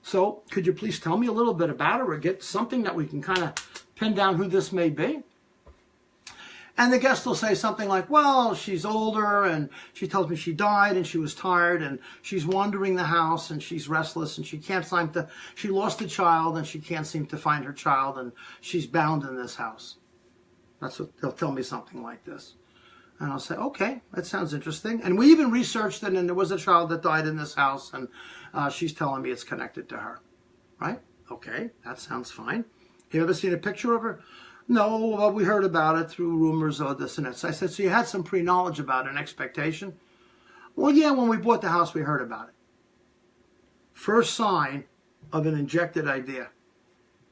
So could you please tell me a little bit about her or get something that we can kind of pin down who this may be? And the guest will say something like, well, she's older and she tells me she died and she was tired and she's wandering the house and she's restless and she can't seem to, she lost a child and she can't seem to find her child and she's bound in this house. That's what they'll tell me, something like this. And I'll say, okay, that sounds interesting. And we even researched it, and there was a child that died in this house, and she's telling me it's connected to her. Right? Okay, that sounds fine. You ever seen a picture of her? No, well, we heard about it through rumors or this and that. So I said, so you had some pre-knowledge about it, an expectation? Well, yeah, when we bought the house, we heard about it. First sign of an injected idea.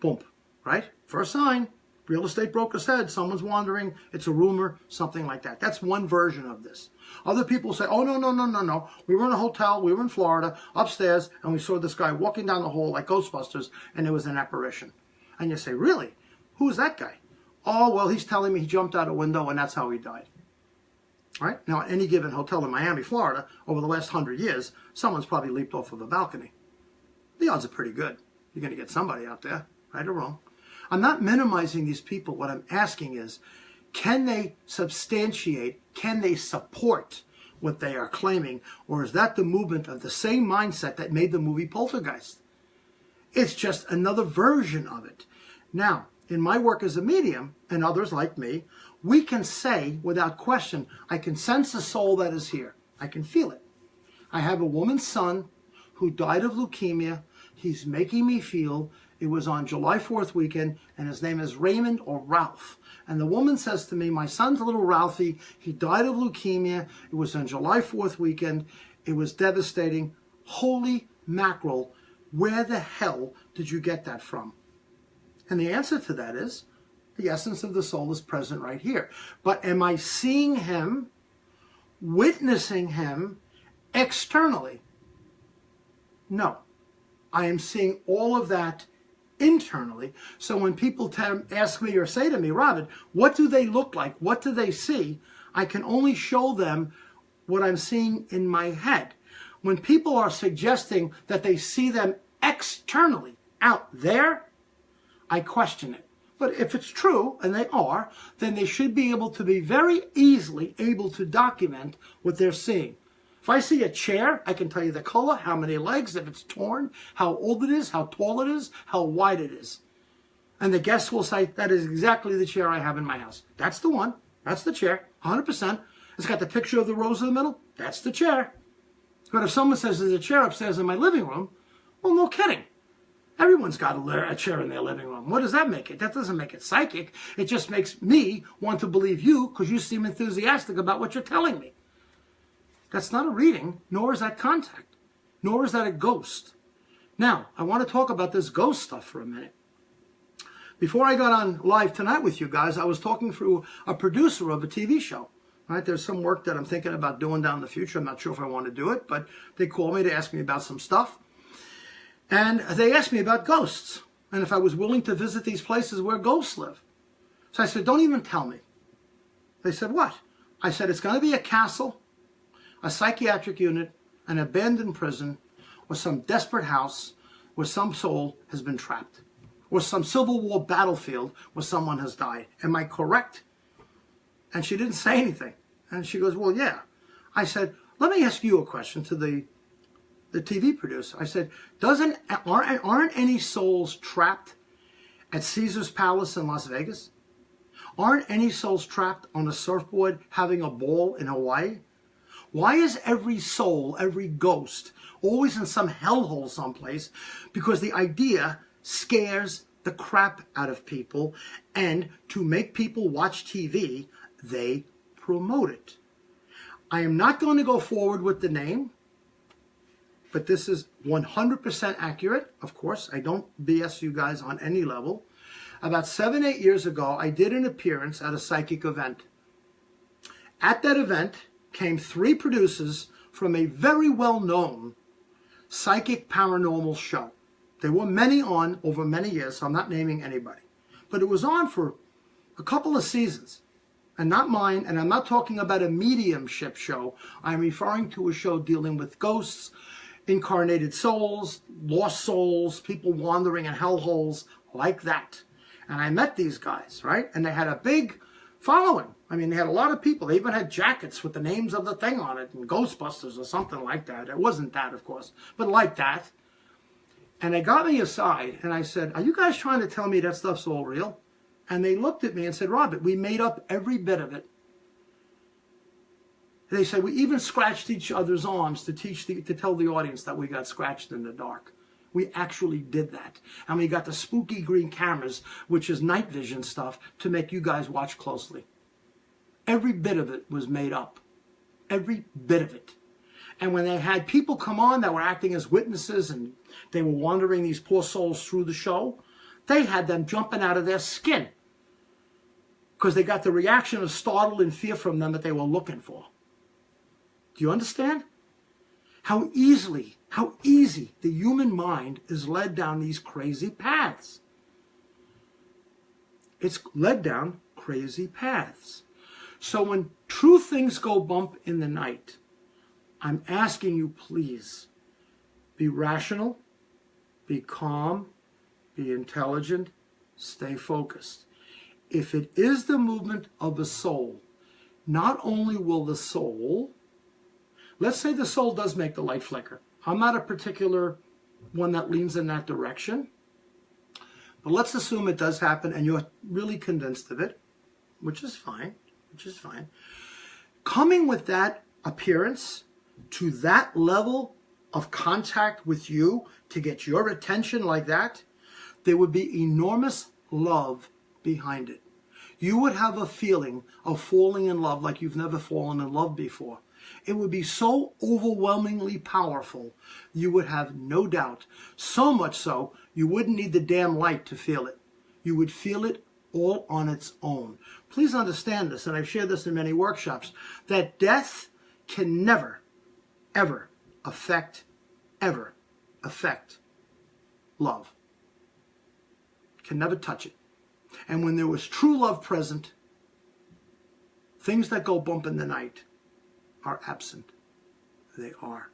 Boom. Right? First sign. Real estate broker said someone's wandering, it's a rumor, something like that. That's one version of this. Other people say, oh, no. We were in a hotel, we were in Florida, upstairs, and we saw this guy walking down the hall like Ghostbusters, and it was an apparition. And you say, really? Who's that guy? Oh, well, he's telling me he jumped out a window, and that's how he died. All right? Now, at any given hotel in Miami, Florida, over the last 100 years, someone's probably leaped off of a balcony. The odds are pretty good. You're going to get somebody out there, right or wrong. I'm not minimizing these people. What I'm asking is, can they substantiate, can they support what they are claiming, or is that the movement of the same mindset that made the movie Poltergeist? It's just another version of it. Now, in my work as a medium, and others like me, we can say without question, I can sense the soul that is here. I can feel it. I have a woman's son who died of leukemia. He's making me feel. It was on July 4th weekend, and his name is Raymond or Ralph. And the woman says to me, my son's a little Ralphie. He died of leukemia. It was on July 4th weekend. It was devastating. Holy mackerel, where the hell did you get that from? And the answer to that is, the essence of the soul is present right here. But am I seeing him, witnessing him externally? No. I am seeing all of that internally. So when people ask me or say to me, Robert, what do they look like? What do they see? I can only show them what I'm seeing in my head. When people are suggesting that they see them externally out there, I question it. But if it's true, and they are, then they should be able to be very easily able to document what they're seeing. If I see a chair, I can tell you the color, how many legs, if it's torn, how old it is, how tall it is, how wide it is. And the guest will say, that is exactly the chair I have in my house. That's the one. That's the chair, 100%. It's got the picture of the rose in the middle. That's the chair. But if someone says there's a chair upstairs in my living room, well, no kidding. Everyone's got a chair in their living room. What does that make it? That doesn't make it psychic. It just makes me want to believe you because you seem enthusiastic about what you're telling me. That's not a reading, nor is that contact, nor is that a ghost. Now, I want to talk about this ghost stuff for a minute. Before I got on live tonight with you guys, I was talking through a producer of a TV show. Right? There's some work that I'm thinking about doing down in the future. I'm not sure if I want to do it, but they called me to ask me about some stuff. And they asked me about ghosts, and if I was willing to visit these places where ghosts live. So I said, don't even tell me. They said, what? I said, it's going to be a castle, a psychiatric unit, an abandoned prison, or some desperate house where some soul has been trapped, or some Civil War battlefield where someone has died. Am I correct? And she didn't say anything. And she goes, well, yeah. I said, let me ask you a question to the TV producer. I said, aren't any souls trapped at Caesar's Palace in Las Vegas? Aren't any souls trapped on a surfboard having a ball in Hawaii? Why is every soul, every ghost, always in some hellhole someplace? Because the idea scares the crap out of people, and to make people watch TV, they promote it. I am not going to go forward with the name, but this is 100% accurate. Of course, I don't BS you guys on any level. About 7-8 years ago, I did an appearance at a psychic event. At that event came 3 producers from a very well-known psychic paranormal show. There were many on over many years, so I'm not naming anybody. But it was on for a couple of seasons. and not mine, and I'm not talking about a mediumship show. I'm referring to a show dealing with ghosts, incarnated souls, lost souls, people wandering in hellholes like that. And I met these guys, right? And they had a big following. I mean, they had a lot of people. They even had jackets with the names of the thing on it, and Ghostbusters or something like that. It wasn't that, of course, but like that. And they got me aside, and I said, are you guys trying to tell me that stuff's all real? And they looked at me and said, Robert, we made up every bit of it. They said, we even scratched each other's arms to tell the audience that we got scratched in the dark. We actually did that. And we got the spooky green cameras, which is night vision stuff, to make you guys watch closely. Every bit of it was made up. Every bit of it. And when they had people come on that were acting as witnesses and they were wandering these poor souls through the show, they had them jumping out of their skin because they got the reaction of startle and fear from them that they were looking for. Do you understand? How easy the human mind is led down these crazy paths. It's led down crazy paths. So when true things go bump in the night, I'm asking you, please, be rational, be calm, be intelligent, stay focused. If it is the movement of a soul, not only will the soul, let's say the soul does make the light flicker. I'm not a particular one that leans in that direction, but let's assume it does happen and you're really convinced of it, which is fine, Coming with that appearance to that level of contact with you to get your attention like that, there would be enormous love behind it. You would have a feeling of falling in love like you've never fallen in love before. It would be so overwhelmingly powerful, you would have no doubt. So much so, you wouldn't need the damn light to feel it. You would feel it all on its own. Please understand this, and I've shared this in many workshops, that death can never, ever affect love. Can never touch it. And when there was true love present, things that go bump in the night are absent. They are.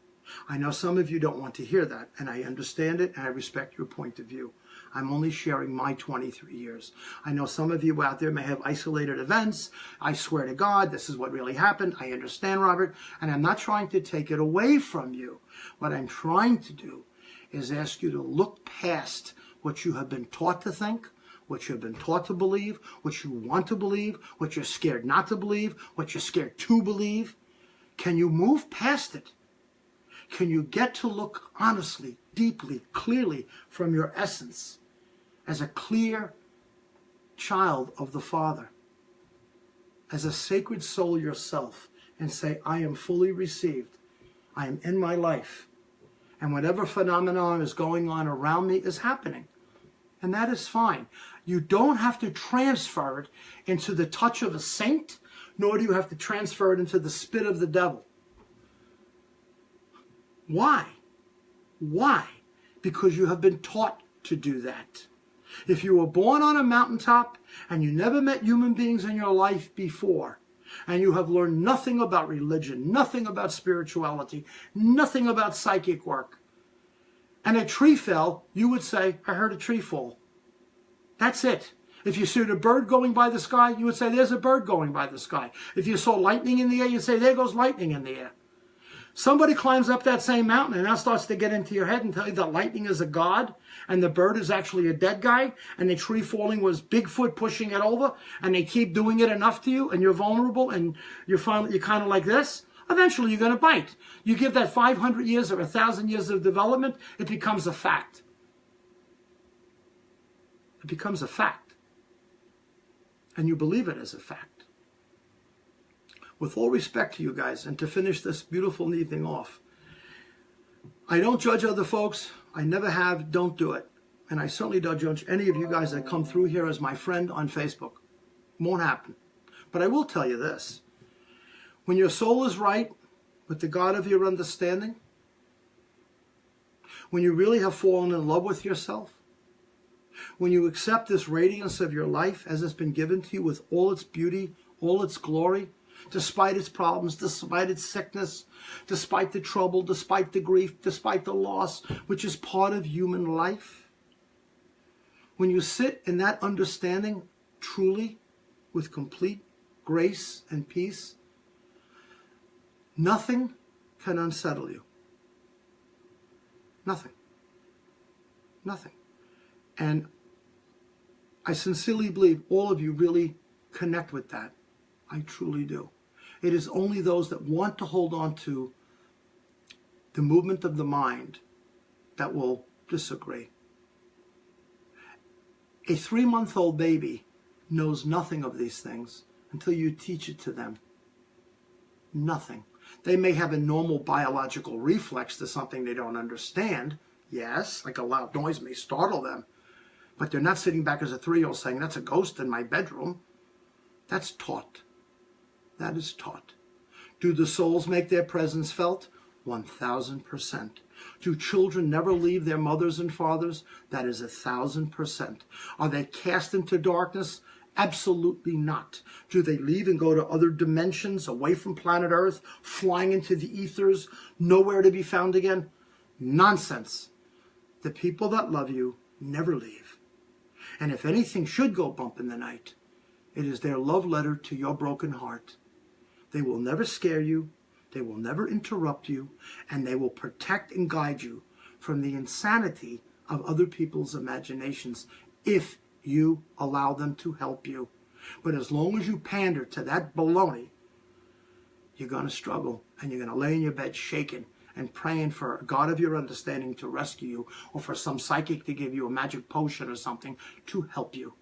I know some of you don't want to hear that, and I understand it, and I respect your point of view. I'm only sharing my 23 years. I know some of you out there may have isolated events. I swear to God, this is what really happened. I understand, Robert, and I'm not trying to take it away from you. What I'm trying to do is ask you to look past what you have been taught to think, what you have been taught to believe, what you want to believe, what you're scared not to believe, what you're scared to believe. Can you move past it? Can you get to look honestly, deeply, clearly from your essence as a clear child of the Father, as a sacred soul yourself, and say, I am fully received. I am in my life. And whatever phenomenon is going on around me is happening. And that is fine. You don't have to transfer it into the touch of a saint, nor do you have to transfer it into the spit of the devil. Why? Why? Because you have been taught to do that. If you were born on a mountaintop and you never met human beings in your life before, and you have learned nothing about religion, nothing about spirituality, nothing about psychic work, and a tree fell, you would say, I heard a tree fall. That's it. If you saw a bird going by the sky, you would say, there's a bird going by the sky. If you saw lightning in the air, you'd say, there goes lightning in the air. Somebody climbs up that same mountain and now starts to get into your head and tell you that lightning is a god and the bird is actually a dead guy and the tree falling was Bigfoot pushing it over, and they keep doing it enough to you and you're vulnerable and you're kind of like this. Eventually you're going to bite. You give that 500 years or 1,000 years of development, it becomes a fact. It becomes a fact. And you believe it as a fact. With all respect to you guys, and to finish this beautiful evening off, I don't judge other folks. I never have. Don't do it. And I certainly don't judge any of you guys that come through here as my friend on Facebook. Won't happen. But I will tell you this. When your soul is right with the God of your understanding, when you really have fallen in love with yourself, when you accept this radiance of your life as it's been given to you with all its beauty, all its glory, despite its problems, despite its sickness, despite the trouble, despite the grief, despite the loss, which is part of human life. When you sit in that understanding truly, with complete grace and peace, nothing can unsettle you. Nothing. Nothing. And I sincerely believe all of you really connect with that. I truly do. It is only those that want to hold on to the movement of the mind that will disagree. A 3-month-old baby knows nothing of these things until you teach it to them. Nothing. They may have a normal biological reflex to something they don't understand. Yes, like a loud noise may startle them. But they're not sitting back as a 3-year-old saying, that's a ghost in my bedroom. That's taught. That is taught. Do the souls make their presence felt? 1,000%. Do children never leave their mothers and fathers? That is 1,000%. Are they cast into darkness? Absolutely not. Do they leave and go to other dimensions away from planet Earth, flying into the ethers, nowhere to be found again? Nonsense. The people that love you never leave. And if anything should go bump in the night, it is their love letter to your broken heart. They will never scare you, they will never interrupt you, and they will protect and guide you from the insanity of other people's imaginations if you allow them to help you. But as long as you pander to that baloney, you're going to struggle, and you're going to lay in your bed shaking and praying for a God of your understanding to rescue you, or for some psychic to give you a magic potion or something to help you.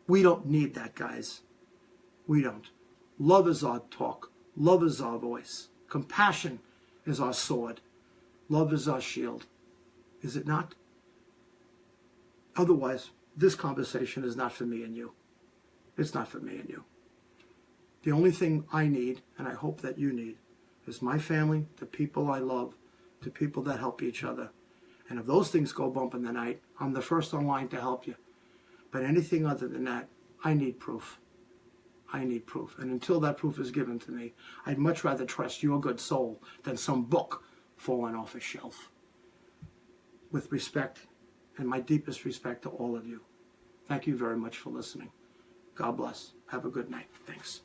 We don't need that, guys. We don't. Love is our talk. Love is our voice. Compassion is our sword. Love is our shield. Is it not? Otherwise, this conversation is not for me and you. It's not for me and you. The only thing I need, and I hope that you need, is my family, the people I love, the people that help each other. And if those things go bump in the night, I'm the first on line to help you. But anything other than that, I need proof. I need proof. And until that proof is given to me, I'd much rather trust your good soul than some book falling off a shelf. With respect, and my deepest respect to all of you. Thank you very much for listening. God bless. Have a good night. Thanks.